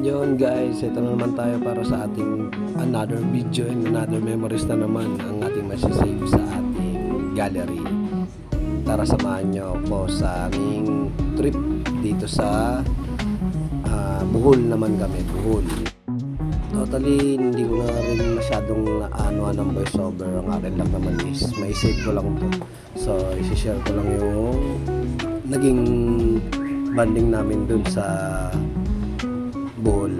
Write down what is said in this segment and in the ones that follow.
Yun guys, ito na naman tayo para sa ating another video and another memories na naman ang ating masisave sa ating gallery. Tara, samahan nyo ako sa aming trip dito sa Bohol naman kami, Bohol. Totally, hindi ko na rin masyadong ng voice over. Ang akin lang naman is may-save ko lang to. So, isi-share ko lang yung naging banding namin dun sa Bohol.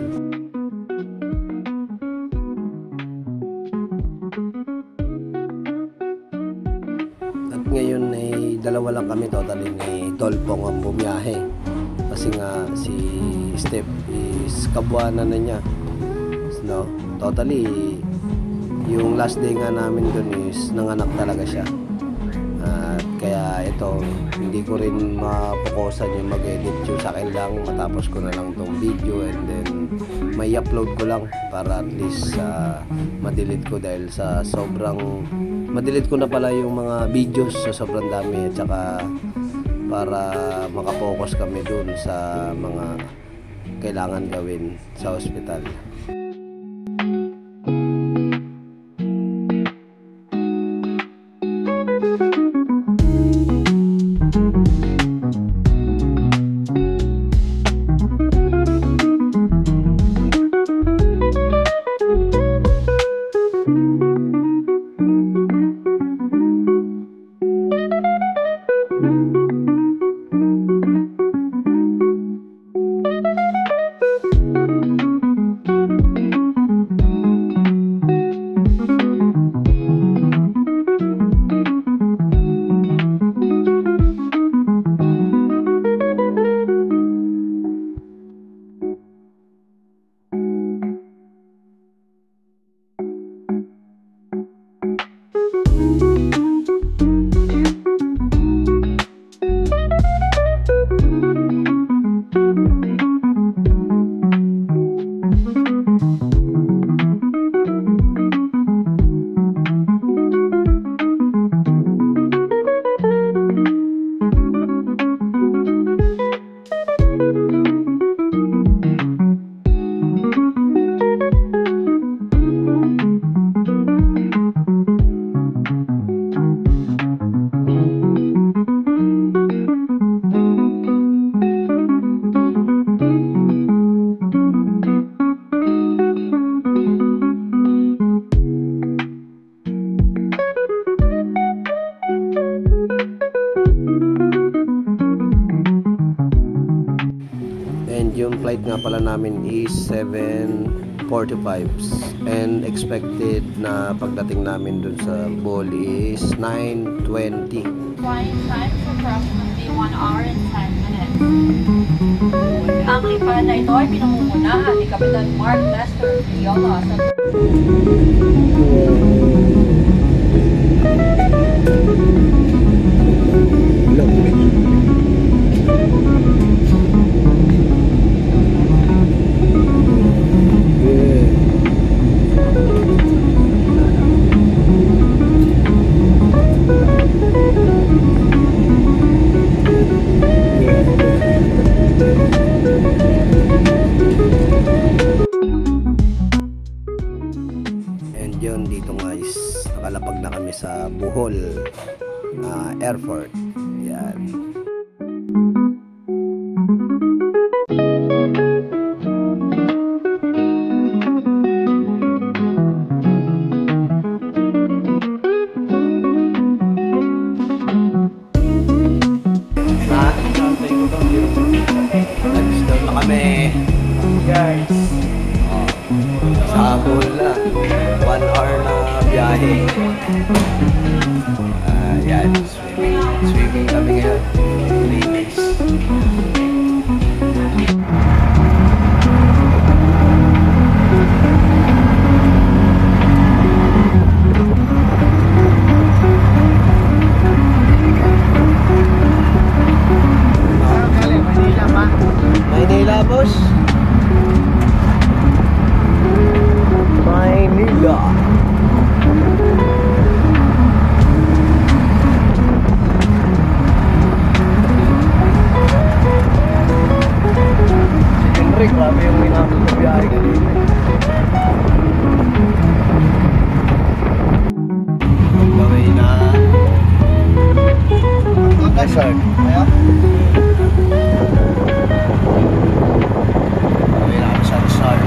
At ngayon ay dalawa lang kami, totally ni Tolpong ang bumiyahe. Kasi nga si Steph is kabuanan na niya. No, totally yung last day nga namin dun is nanganak talaga siya. At kaya ito, hindi ko rin mapokusan yung mag-edit yung sa akin lang. Matapos ko na lang tong video and then may upload ko lang para at least ma-delete ko dahil sa sobrang ma-delete ko na pala yung mga videos sa sobrang dami, at saka para makapokus kami dun sa mga kailangan gawin sa hospital. Yung flight nga pala namin is 7:45 and expected na pagdating namin dun sa Bohol is 9:20. Flying time is approximately 1 hour and 10 minutes. Ang lipad na ito ay pinamumunahan ni Kapitan Mark Lester Viola sa nakalapag na kami sa Bohol Airport. Yan. Nag-stop na kami. Guys. Sa Bohol na. 1 hour na biyahe. Yan, swimming kami ngayon. Ladies. Maynila, boss. Maynila. Grabe yung minamit na biyahe kanina. Gawin na Luzon. Gawin na kami sa Luzon.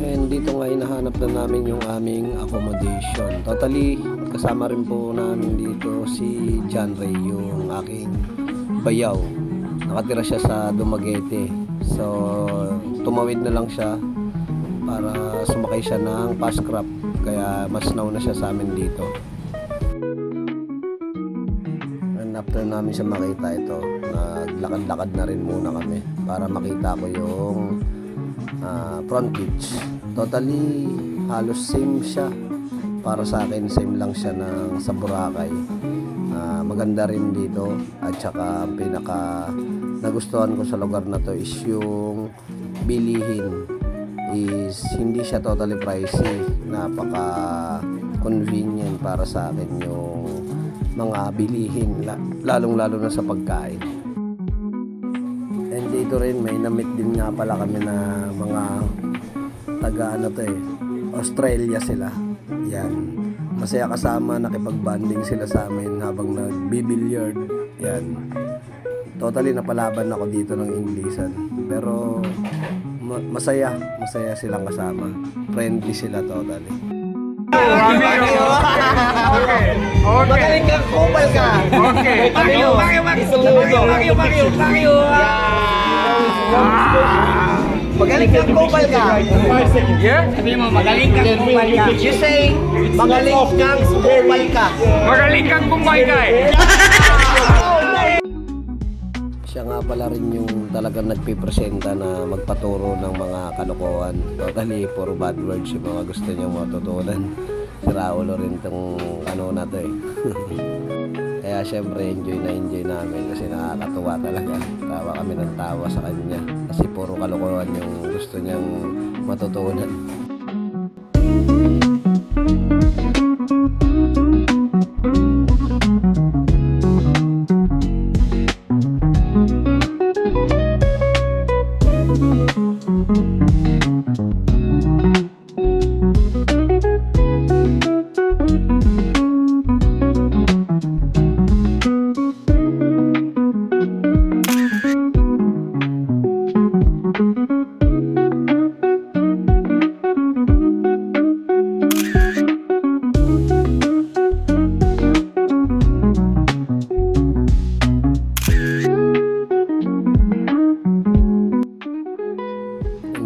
And dito nga hinahanap na namin yung aming accommodation. Totally, kasama rin po namin dito si John Ray, yung aking bayaw. Nakatira siya sa Dumaguete. So, tumawid na lang siya para sumakay siya ng Pascrap. Kaya mas nauna siya sa amin dito. And after namin siya makita ito, naglakad-lakad na rin muna kami para makita ko yung frontage. Totally halos same siya para sa akin, same lang siya ng sa Boracay. Maganda rin dito at saka ang pinaka nagustuhan ko sa lugar na to is yung bilihin is hindi siya totally pricey, napaka convenient para sa akin yung mga bilihin, lalong lalo na sa pagkain. And dito rin may namit din nga pala kami na mga taga Australia sila. Yan. Masaya kasama, nakipag-banding sila sa amin habang nagbibilyard. Yan. Totally napalaban ako dito ng Inglesan. Pero masaya silang kasama. Friendly sila totally. Okay. Magaling kang kupal ka. Okay. Bakyo. Magaling kang kupal ka. Yeah? Sabi mo, magaling kang kupal ka. You say, magaling kang kupal ka. Magaling kang kumbay ka eh. Siya nga pala rin yung talagang nagpipresenta na magpaturo ng mga kalokohan. Totally puro bad words yung mga gusto niyang matutunan. Si Raulo rin itong ano na to eh. Kaya syempre enjoy namin kasi nakakatuwa talaga. Tawa kami ng tawa sa kanya kasi puro kalokohan yung gusto niyang matutunan.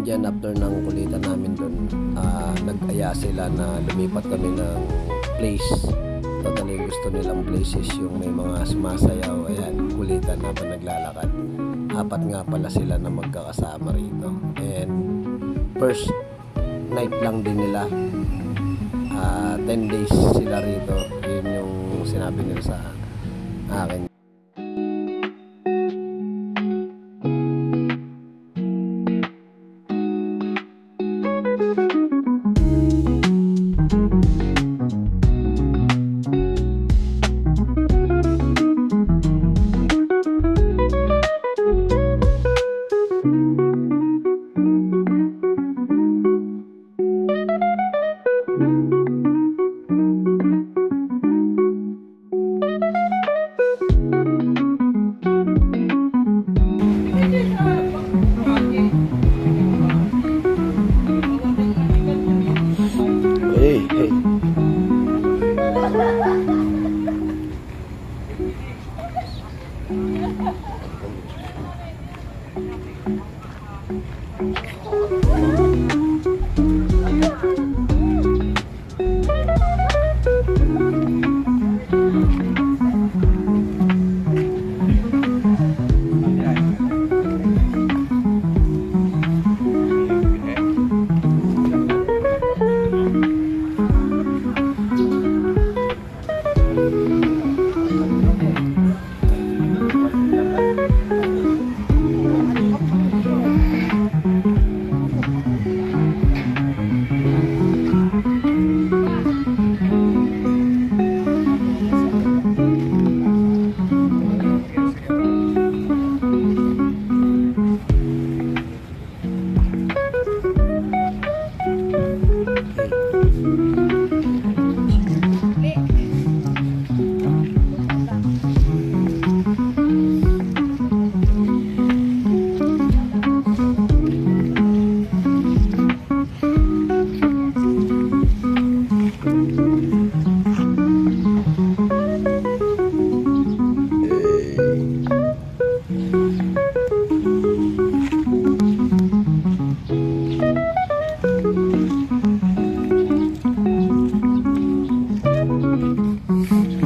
Diyan after ng kulitan namin doon, nag-aya sila na lumipat kami ng place. Totally gusto nilang places yung may mga sumasayaw. Ayan, kulitan habang naglalakad. 4 nga pala sila na magkakasama rito. And first night lang din nila. 10 days sila rito. Yun yung sinabi nila sa akin.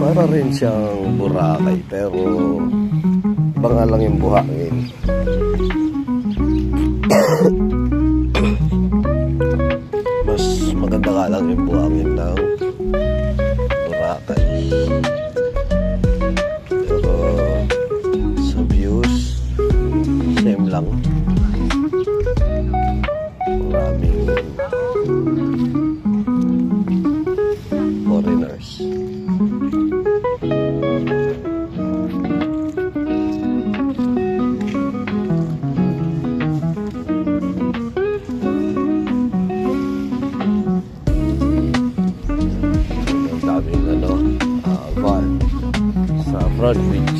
Para rin siyang Boracay pero iba nga lang yung buhangin. Mas maganda nga lang yung buhangin ng Boracay. Pero sa views, same lang. Maraming foreigners. Van sa Front Beach.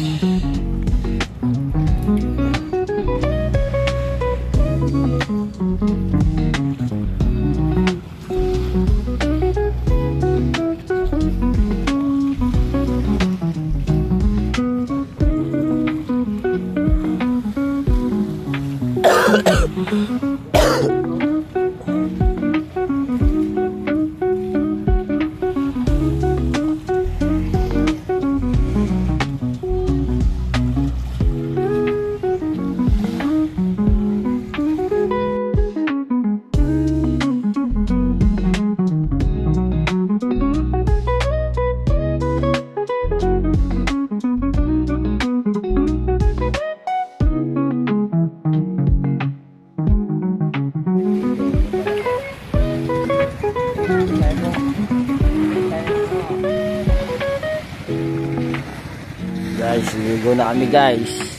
Guys, ligo na kami guys.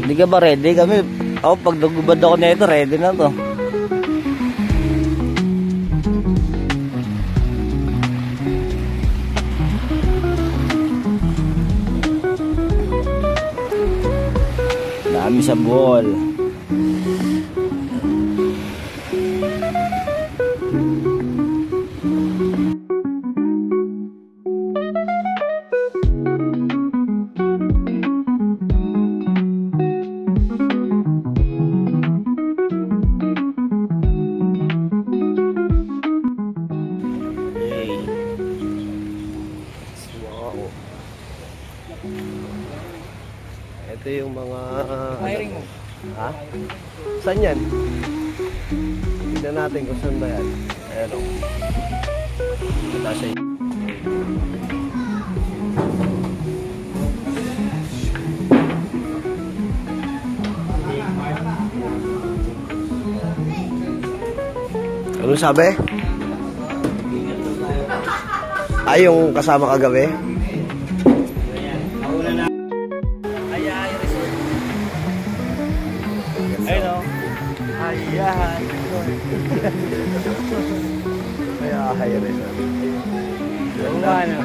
Hindi ka ba ready? Kami, ako pag nagubad ako na ito, ready na to. Dami sa ball. Ito yung mga hiring mo. Ha? Saan yan? Tignan natin kung saan ba yan. Ayan o. Kita siya. Ano sabi? Ay, yung kasama kagabi? Ayun o. Ayan. Ay, rin. Oo nga no.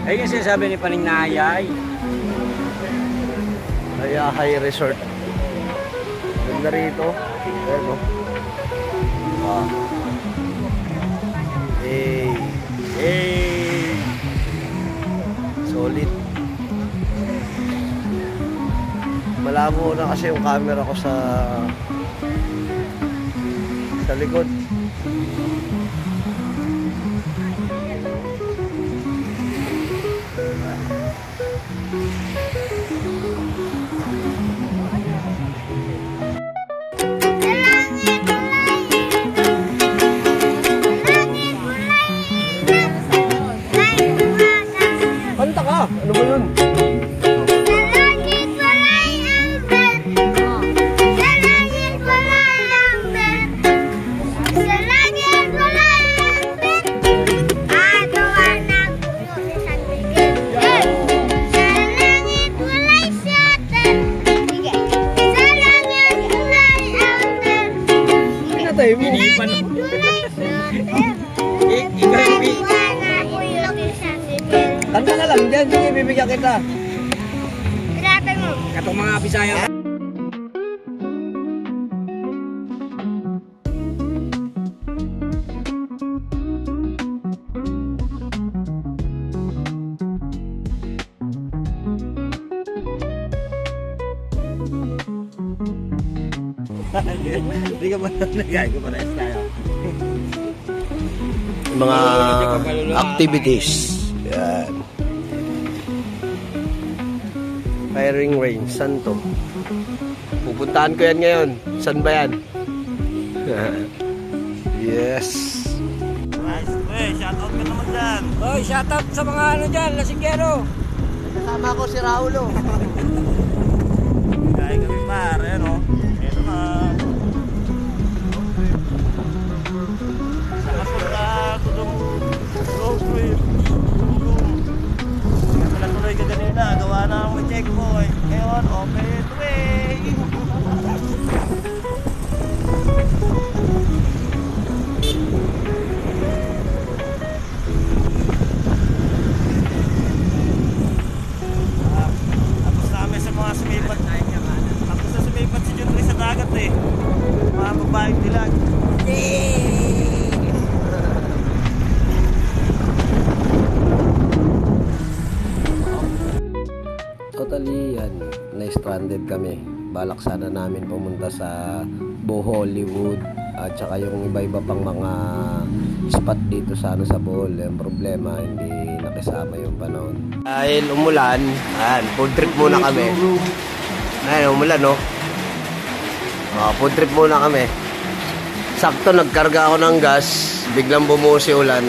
Ayun yung sinasabi ni Paning Nayay. Ayahay Resort. Ganda rito. Ayan o. Ah. Hey. Hey. Solid. Malabo na kasi yung camera ko sa likod. Ano ba yun? Kanta ka lang dyan, sige, bibigyan kita. Pinatay mo. Katong mga Bisaya. Hindi ka ba nagagawa pa rin tayo? Mga activities. Yan. Firing range. Saan to? Pupuntahan ko yan ngayon. Saan ba yan? Yes. Shoutout ka naman dyan. Oy, shoutout sa mga ano dyan, lasinggero. Kasama ko si Raulo. Kaya kami par, ano? Ito na. Sa kasunod tulong road trip. Kaya tuloy ka kanina, gawa na akong checkpoint. Ngayon, open way. Tapos namin sa mga sumipat. Tapos na sumipat si Junri sa dagat eh. Mga babaeng dilag. Totally yan, na-stranded kami. Balak sana namin pumunta sa Bohollywood at saka yung iba-iba pang mga spot dito sa Bohol. Yung problema, hindi nakasama yung panahon. Dahil umulan, food trip muna kami. Ayun, umulan no? Food trip muna kami. Sakto, nagkarga ako ng gas, biglang bumuhos yung ulan.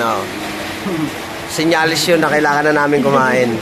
Sinyalis yun na kailangan na namin kumain.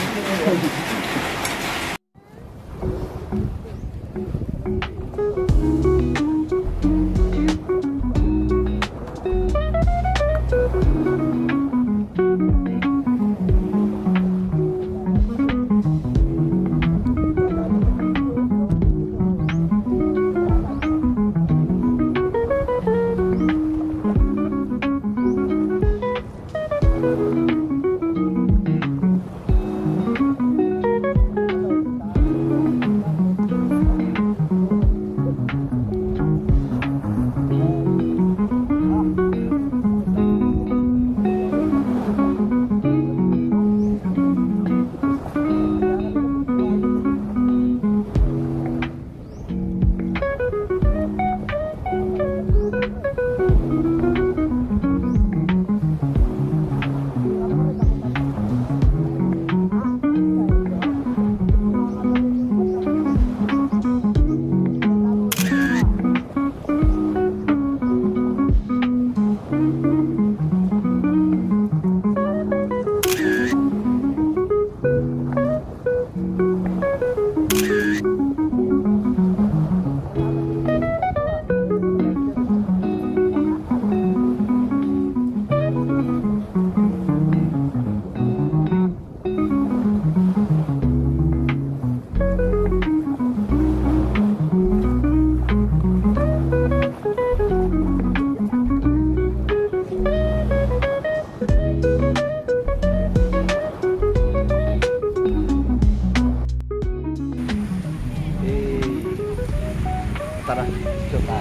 Tara, coba.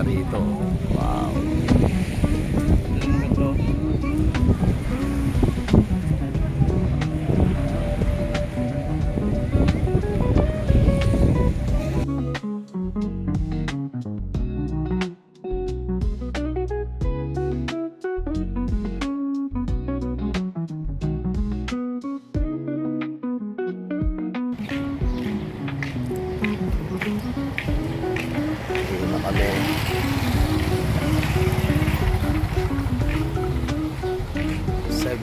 Dito. Wow. kami.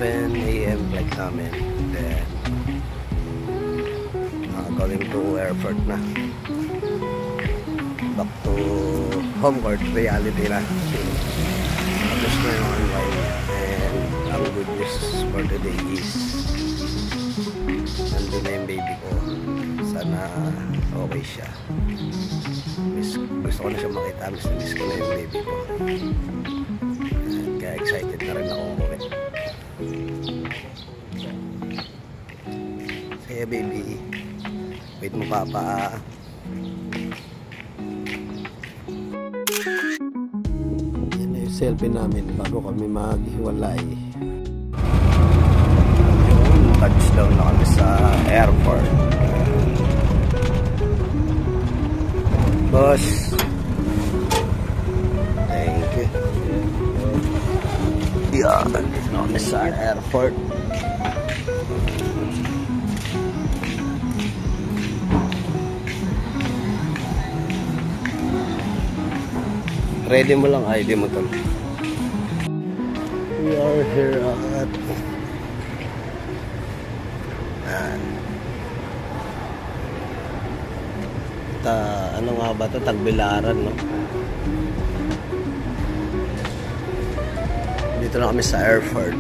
AM flight namin. Then going to airport na. Back to home court reality na. Tapos na yung online. And ang good news for today is nandun na yung baby ko. Sana okay siya. Gusto ko na siya makita. Miss ko na yung baby ko. And kaya excited na rin ako umuwi. Say baby, wait mo papa. Yan na yung selfie namin bago kami maghiwalay. Yung touchdown na kami sa airport. Boss, thank you. Yan, dito na kami sa airport. Ready mo lang ID mo tol. We are here at ano nga ba ito? Tagbilaran, no? Dito na kami sa airport.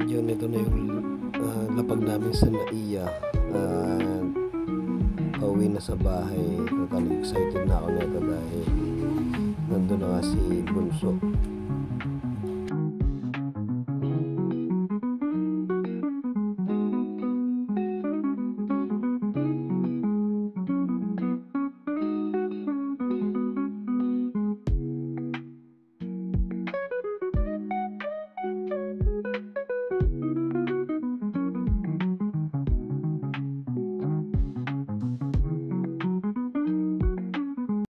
Yun, ito na yung lapag namin sa Naiya. Pauwi na sa bahay. Totally excited na ako nito dahil nandun na nga si Bunso.